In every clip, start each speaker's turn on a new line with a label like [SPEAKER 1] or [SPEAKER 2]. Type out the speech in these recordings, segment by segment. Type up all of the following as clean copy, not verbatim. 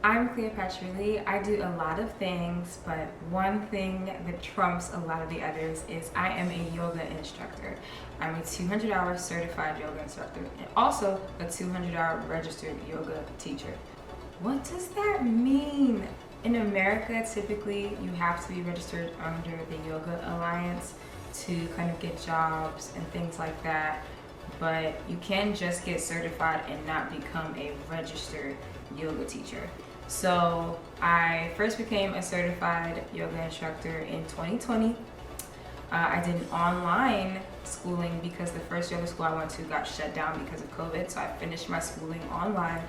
[SPEAKER 1] I'm Cleopatra. I do a lot of things, but one thing that trumps a lot of the others is I am a yoga instructor. I'm a 200-hour certified yoga instructor and also a 200-hour registered yoga teacher. What does that mean? In America, typically you have to be registered under the Yoga Alliance to kind of get jobs and things like that, but you can just get certified and not become a registered yoga teacher. So I first became a certified yoga instructor in 2020. I did an online schooling because the first yoga school I went to got shut down because of COVID, so I finished my schooling online.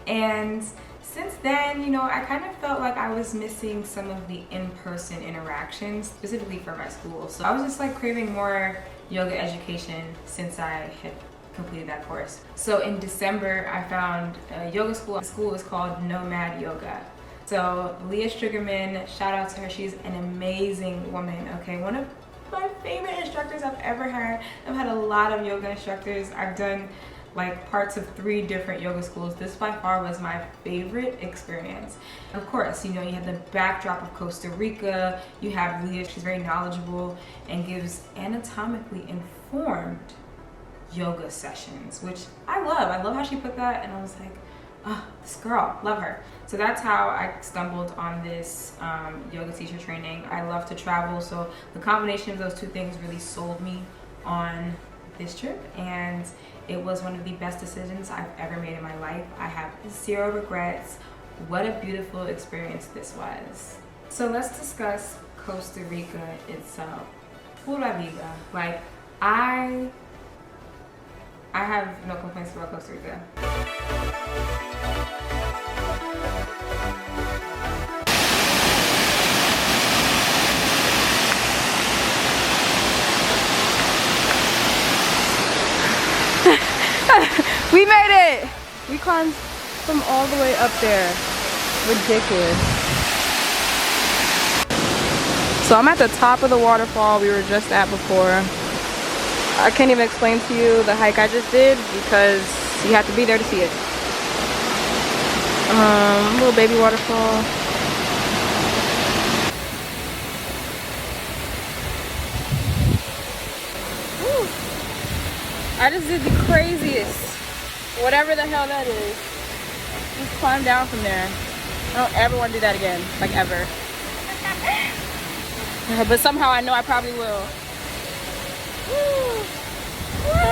[SPEAKER 1] And since then, I kind of felt like I was missing some of the in-person interactions, specifically for my school. So I was just like craving more yoga education since I had completed that course. So in December, I found a yoga school. The school is called Nomad Yoga. So Leah Strigerman, shout out to her. She's an amazing woman, okay? One of my favorite instructors I've ever had. I've had a lot of yoga instructors. I've done like parts of 3 different yoga schools. This by far was my favorite experience. Of course, you have the backdrop of Costa Rica. You have Leah, she's very knowledgeable and gives anatomically informed yoga sessions, which I love. I love how she put that, and I was like, oh, this girl, love her. So that's how I stumbled on this yoga teacher training. I love to travel, so the combination of those 2 things really sold me on this trip, and it was one of the best decisions I've ever made in my life. I have 0 regrets. What a beautiful experience this was. So let's discuss Costa Rica itself. Pura vida. Like, I have no complaints about Costa Rica.
[SPEAKER 2] We made it! We climbed from all the way up there. Ridiculous. So I'm at the top of the waterfall we were just at before. I can't even explain to you the hike I just did because you have to be there to see it. Little baby waterfall. Woo. I just did the craziest, whatever the hell that is. Just climb down from there. I don't ever want to do that again, like ever. But somehow I know I probably will. Woo. Woo.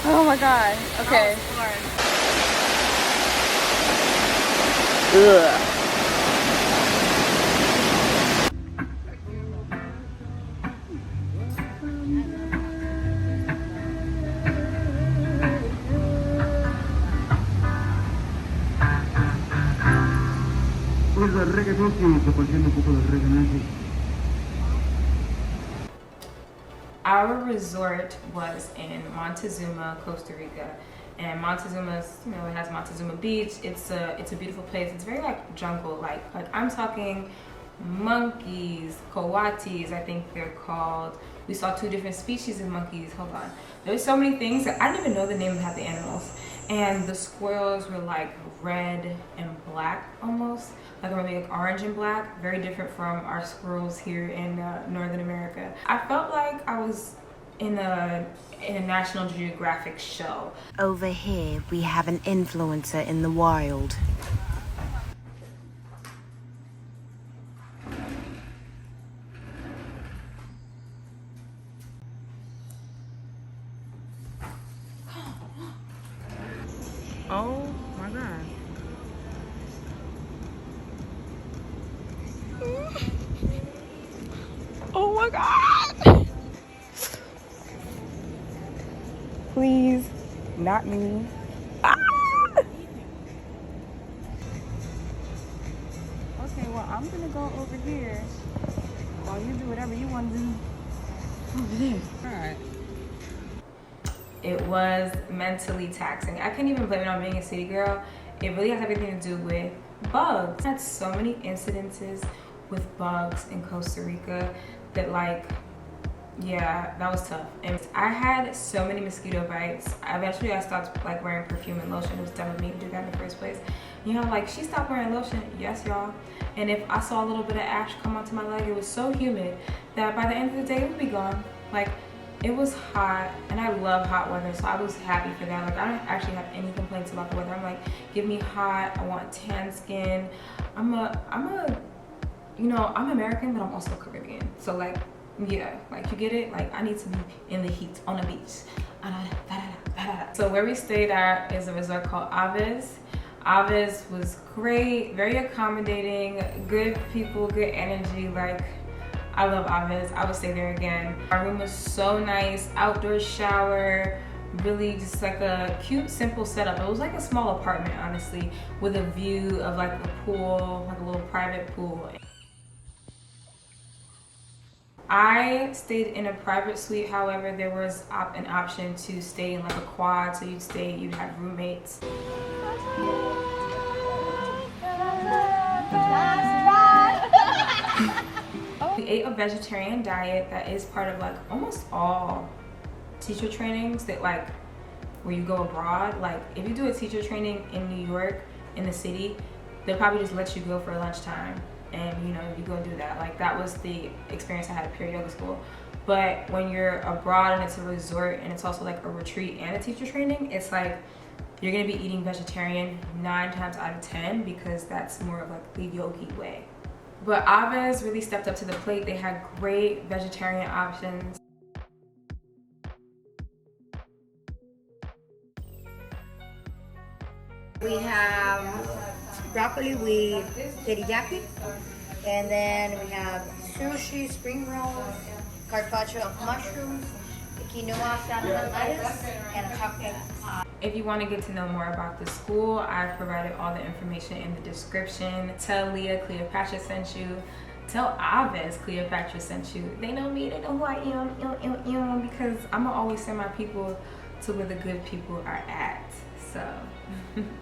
[SPEAKER 2] Oh my god. Okay. Ugh.
[SPEAKER 1] Our resort was in Montezuma, Costa Rica, and Montezuma's, it has Montezuma Beach. It's a beautiful place. It's very like jungle, like I'm talking monkeys, coatis, I think they're called. We saw 2 different species of monkeys. Hold on, there's so many things that I didn't even know the name of half the animals. And the squirrels were like red and black almost, like maybe like orange and black, very different from our squirrels here in Northern America. I felt like I was in a National Geographic show.
[SPEAKER 3] Over here we have an influencer in the wild.
[SPEAKER 2] Oh my god. Oh my god! Please, not me. Ah! Okay, well, I'm gonna go over here while you do whatever you want to do over there. Alright.
[SPEAKER 1] It was mentally taxing. I can't even blame it on being a city girl. It really has everything to do with bugs. I had so many incidences with bugs in Costa Rica that yeah, that was tough. And I had so many mosquito bites. Eventually I stopped wearing perfume and lotion. It was dumb of me to do that in the first place. You know, like, she stopped wearing lotion. Yes, y'all. And if I saw a little bit of ash come onto my leg, it was so humid that by the end of the day, it would be gone. Like, it was hot, and I love hot weather, so I was happy for that. Like, I don't actually have any complaints about the weather. I'm like, give me hot. I want tan skin. I'm American, but I'm also Caribbean. So, like, yeah, like, you get it? Like, I need to be in the heat on the beach. So where we stayed at is a resort called Aves. Aves was great, very accommodating, good people, good energy. Like, I love Aves. I would stay there again. Our room was so nice, outdoor shower, really just like a cute, simple setup. It was like a small apartment, honestly, with a view of like a pool, like a little private pool. I stayed in a private suite. However, there was an option to stay in like a quad, so you'd have roommates. We ate a vegetarian diet that is part of like almost all teacher trainings that, like, where you go abroad. Like, if you do a teacher training in New York, in the city, they'll probably just let you go for lunchtime. And, you know, you go do that. Like, that was the experience I had at Pure Yoga School. But when you're abroad and it's a resort and it's also like a retreat and a teacher training, it's like you're gonna be eating vegetarian 9 times out of 10 because that's more of like the yogi way. But Aves really stepped up to the plate. They had great vegetarian options.
[SPEAKER 4] We have broccoli with teriyaki, and then we have sushi, spring rolls, carpaccio of mushrooms, quinoa salad and lettuce, and a chocolate pie.
[SPEAKER 1] If you want to get to know more about the school, I've provided all the information in the description. Tell Leah Cleopatra sent you. Tell Aves Cleopatra sent you. They know me, they know who I am, because I'm gonna always send my people to where the good people are at. So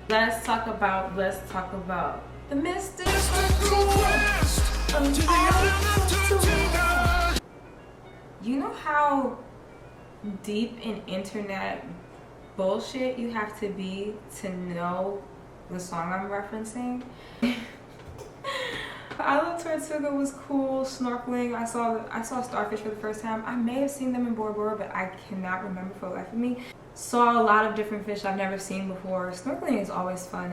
[SPEAKER 1] let's talk about the mystical quest of Africa. You know how deep in internet bullshit you have to be to know the song I'm referencing? Isla Tortuga was cool, snorkeling. I saw starfish for the first time. I may have seen them in Bora Bora, but I cannot remember for the life of me. Saw a lot of different fish I've never seen before. Snorkeling is always fun.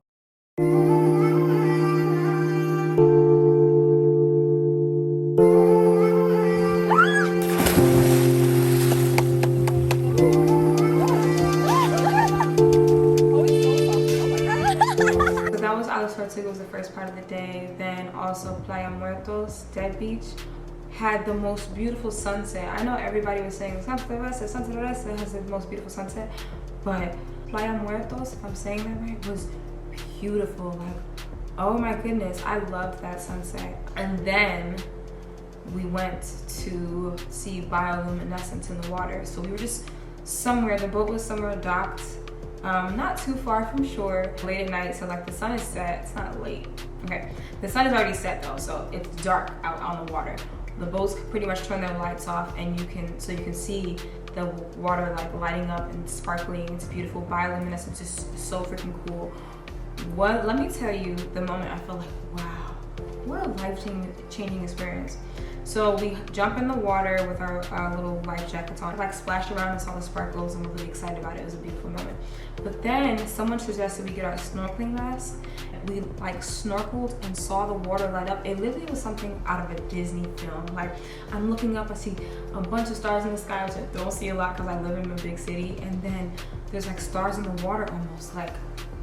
[SPEAKER 1] Tortuga was the first part of the day. Then also Playa Muertos, Dead Beach, had the most beautiful sunset. I know everybody was saying Santa Teresa has the most beautiful sunset, but Playa Muertos, if I'm saying that right, was beautiful. Like, oh my goodness, I loved that sunset. And then we went to see bioluminescence in the water. So we were just somewhere, the boat was somewhere docked, not too far from shore, late at night. So like the sun is set, it's not late. Okay, the sun is already set though, so it's dark out on the water. The boats pretty much turn their lights off, and you can see the water like lighting up and sparkling. It's beautiful. Bioluminescence is so freaking cool. Let me tell you the moment I felt like, wow, what a life-changing experience. So we jump in the water with our little life jackets on, like splashed around and saw the sparkles, and we're really excited about it. It was a beautiful moment. But then someone suggested we get our snorkeling masks. We like snorkeled and saw the water light up. It literally was something out of a Disney film. Like, I'm looking up, I see a bunch of stars in the sky, which I don't see a lot because I live in a big city. And then there's like stars in the water almost. Like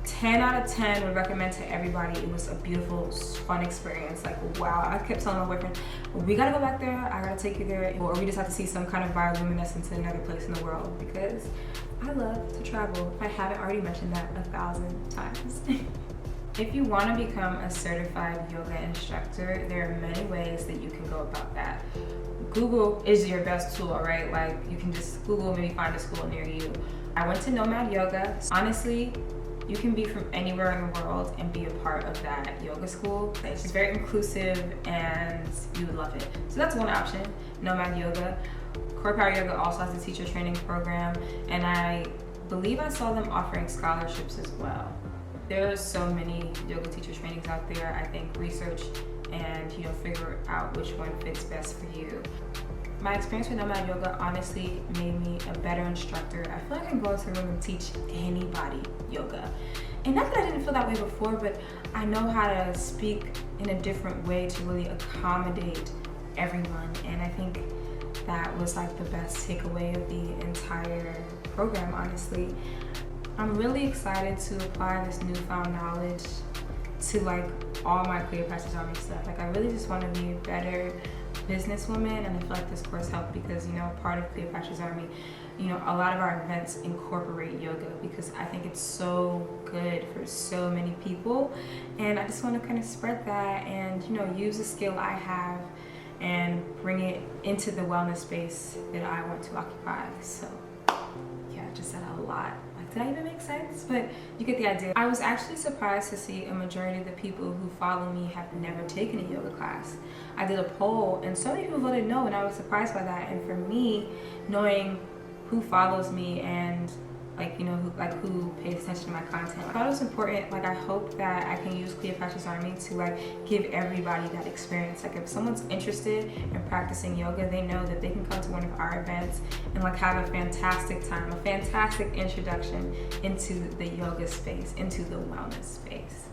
[SPEAKER 1] 10 out of 10 would recommend to everybody. It was a beautiful, fun experience. Like, wow. I kept telling my boyfriend, we gotta go back there. I gotta take you there. Or we just have to see some kind of bioluminescence in another place in the world, because I love to travel. If I haven't already mentioned that 1,000 times. If you want to become a certified yoga instructor, there are many ways that you can go about that. Google is your best tool, right? Like, you can just Google, maybe find a school near you. I went to Nomad Yoga. Honestly, you can be from anywhere in the world and be a part of that yoga school. It's very inclusive and you would love it. So that's one option, Nomad Yoga. Core Power Yoga also has a teacher training program, and I believe I saw them offering scholarships as well. There are so many yoga teacher trainings out there. I think research and figure out which one fits best for you. My experience with Nomad Yoga honestly made me a better instructor. I feel like I can go into the room and teach anybody yoga. And not that I didn't feel that way before, but I know how to speak in a different way to really accommodate everyone. And I think that was like the best takeaway of the entire program, honestly. I'm really excited to apply this newfound knowledge to like all my Cleopatra's Army stuff. Like I really just want to be a better businesswoman, and I feel like this course helped because part of Cleopatra's Army, a lot of our events incorporate yoga because I think it's so good for so many people, and I just want to kind of spread that and use the skill I have and bring it into the wellness space that I want to occupy. So yeah, I just said a lot. Did that even make sense? But you get the idea. I was actually surprised to see a majority of the people who follow me have never taken a yoga class. I did a poll and so many people voted no, and I was surprised by that. And for me, knowing who follows me and who pays attention to my content, I thought it was important. Like I hope that I can use Cleopatra's Army to give everybody that experience. Like if someone's interested in practicing yoga, they know that they can come to one of our events and have a fantastic time, a fantastic introduction into the yoga space, into the wellness space.